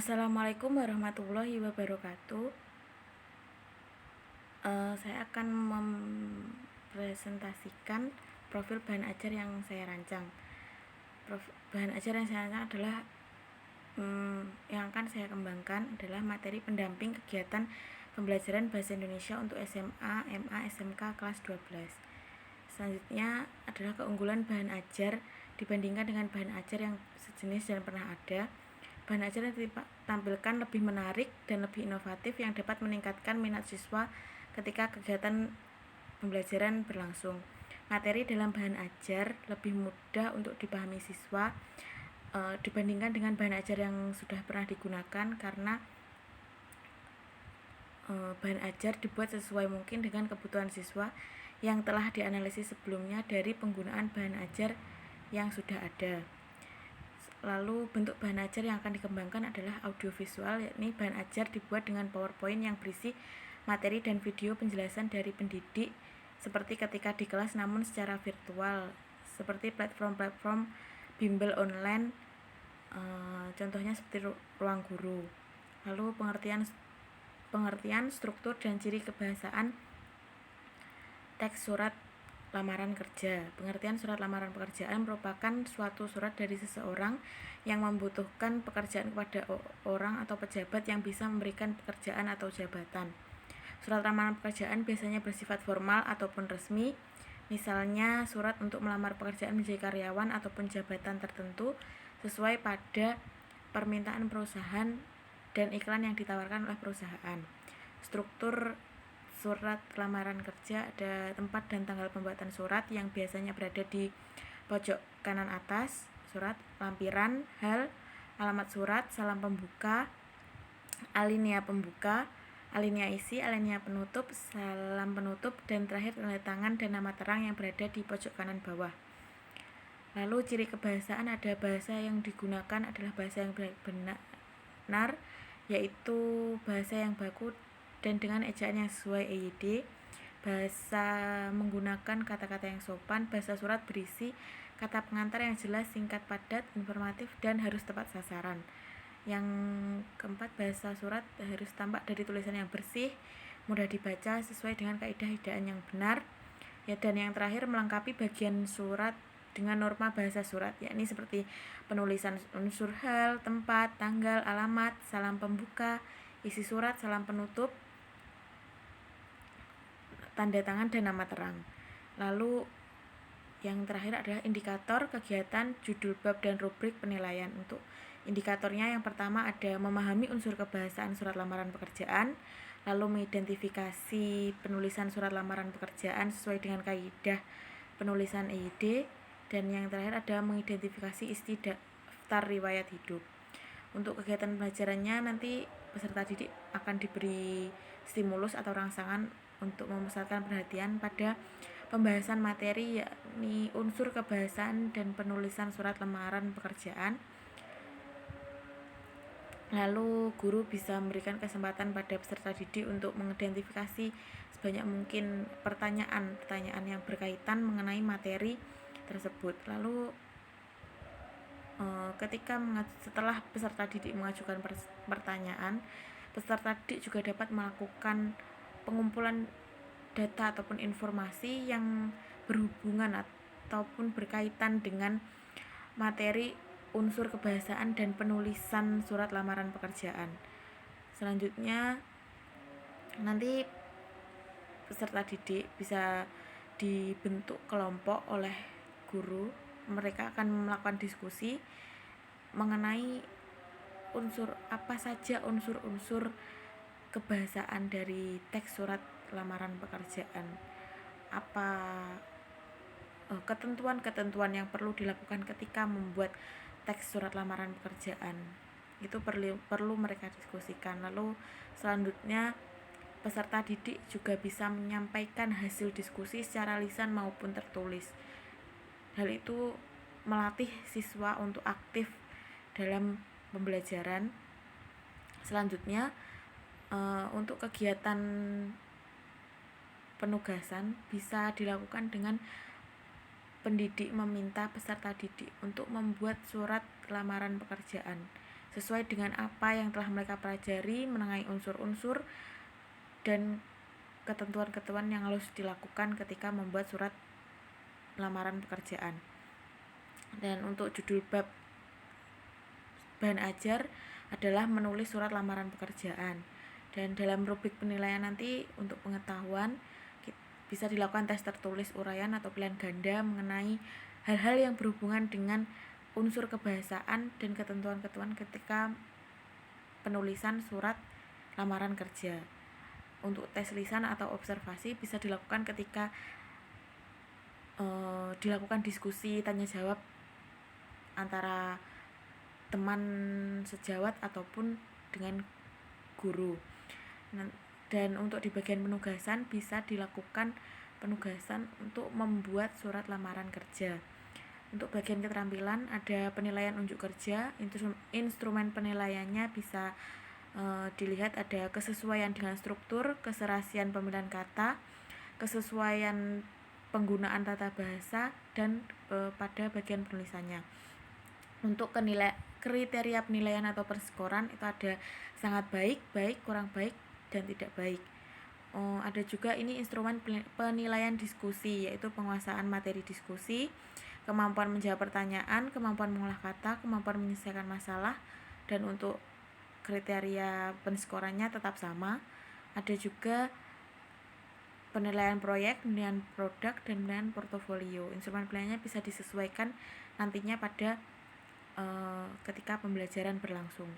Assalamualaikum warahmatullahi wabarakatuh. Saya akan mempresentasikan profil bahan ajar yang saya rancang. Bahan ajar yang saya rancang adalah yang akan saya kembangkan adalah materi pendamping kegiatan pembelajaran bahasa Indonesia untuk SMA, MA, SMK kelas 12. Selanjutnya adalah keunggulan bahan ajar dibandingkan dengan bahan ajar yang sejenis dan pernah ada. Bahan ajar yang ditampilkan lebih menarik dan lebih inovatif yang dapat meningkatkan minat siswa ketika kegiatan pembelajaran berlangsung. Materi dalam bahan ajar lebih mudah untuk dipahami siswa dibandingkan dengan bahan ajar yang sudah pernah digunakan, karena bahan ajar dibuat sesuai mungkin dengan kebutuhan siswa yang telah dianalisis sebelumnya dari penggunaan bahan ajar yang sudah ada. Lalu bentuk bahan ajar yang akan dikembangkan adalah audiovisual, yakni bahan ajar dibuat dengan PowerPoint yang berisi materi dan video penjelasan dari pendidik seperti ketika di kelas namun secara virtual, seperti platform-platform bimbel online, contohnya seperti Ruang Guru. Lalu pengertian struktur dan ciri kebahasaan teks surat lamaran kerja. Pengertian surat lamaran pekerjaan merupakan suatu surat dari seseorang yang membutuhkan pekerjaan kepada orang atau pejabat yang bisa memberikan pekerjaan atau jabatan. Surat lamaran pekerjaan biasanya bersifat formal ataupun resmi, misalnya surat untuk melamar pekerjaan menjadi karyawan ataupun jabatan tertentu sesuai pada permintaan perusahaan dan iklan yang ditawarkan oleh perusahaan. Struktur surat lamaran kerja ada tempat dan tanggal pembuatan surat yang biasanya berada di pojok kanan atas surat, lampiran, hal, alamat surat, salam pembuka, alinea pembuka, alinea isi, alinea penutup, salam penutup, dan terakhir tanda tangan dan nama terang yang berada di pojok kanan bawah. Lalu ciri kebahasaan ada bahasa yang digunakan adalah bahasa yang benar, yaitu bahasa yang baku dan dengan ejaan yang sesuai EYD, bahasa menggunakan kata-kata yang sopan, bahasa surat berisi kata pengantar yang jelas, singkat, padat, informatif, dan harus tepat sasaran. Yang keempat, bahasa surat harus tampak dari tulisan yang bersih, mudah dibaca, sesuai dengan kaidah hidaan yang benar. Ya, dan yang terakhir, melengkapi bagian surat dengan norma bahasa surat, yakni seperti penulisan unsur hal, tempat, tanggal, alamat, salam pembuka, isi surat, salam penutup, tanda tangan, dan nama terang. Lalu yang terakhir adalah indikator kegiatan, judul bab, dan rubrik penilaian. Untuk indikatornya yang pertama ada memahami unsur kebahasaan surat lamaran pekerjaan, lalu mengidentifikasi penulisan surat lamaran pekerjaan sesuai dengan kaidah penulisan EYD, dan yang terakhir ada mengidentifikasi isi daftar riwayat hidup. Untuk kegiatan pembelajarannya nanti peserta didik akan diberi stimulus atau rangsangan untuk memusatkan perhatian pada pembahasan materi, yakni unsur kebahasaan dan penulisan surat lamaran pekerjaan. Lalu guru bisa memberikan kesempatan pada peserta didik untuk mengidentifikasi sebanyak mungkin pertanyaan yang berkaitan mengenai materi tersebut. Lalu setelah peserta didik mengajukan pertanyaan, peserta didik juga dapat melakukan pengumpulan data ataupun informasi yang berhubungan ataupun berkaitan dengan materi unsur kebahasaan dan penulisan surat lamaran pekerjaan. Selanjutnya nanti peserta didik bisa dibentuk kelompok oleh guru. Mereka akan melakukan diskusi mengenai apa saja unsur-unsur kebahasaan dari teks surat lamaran pekerjaan, apa ketentuan-ketentuan yang perlu dilakukan ketika membuat teks surat lamaran pekerjaan. Itu perlu mereka diskusikan. Lalu selanjutnya peserta didik juga bisa menyampaikan hasil diskusi secara lisan maupun tertulis. Hal itu melatih siswa untuk aktif dalam pembelajaran. Selanjutnya untuk kegiatan penugasan bisa dilakukan dengan pendidik meminta peserta didik untuk membuat surat lamaran pekerjaan sesuai dengan apa yang telah mereka pelajari, menengahi unsur-unsur dan ketentuan-ketentuan yang harus dilakukan ketika membuat surat lamaran pekerjaan. Dan untuk judul bab bahan ajar adalah menulis surat lamaran pekerjaan. Dan dalam rubrik penilaian nanti untuk pengetahuan bisa dilakukan tes tertulis uraian atau pilihan ganda mengenai hal-hal yang berhubungan dengan unsur kebahasaan dan ketentuan-ketentuan ketika penulisan surat lamaran kerja. Untuk tes lisan atau observasi bisa dilakukan ketika dilakukan diskusi tanya jawab antara teman sejawat ataupun dengan guru. Dan untuk di bagian penugasan bisa dilakukan penugasan untuk membuat surat lamaran kerja. Untuk bagian keterampilan ada penilaian unjuk kerja. Instrumen penilaiannya bisa dilihat ada kesesuaian dengan struktur, keserasian pemilihan kata, kesesuaian penggunaan tata bahasa, dan pada bagian penulisannya. Untuk kriteria penilaian atau perskoran itu ada sangat baik, baik, kurang baik, dan tidak baik. Ada juga ini instrumen penilaian diskusi, yaitu penguasaan materi diskusi, kemampuan menjawab pertanyaan, kemampuan mengolah kata, kemampuan menyelesaikan masalah. Dan untuk kriteria penskorannya tetap sama. Ada juga penilaian proyek, penilaian produk, dan penilaian portofolio. Instrumen penilaiannya bisa disesuaikan nantinya pada ketika pembelajaran berlangsung.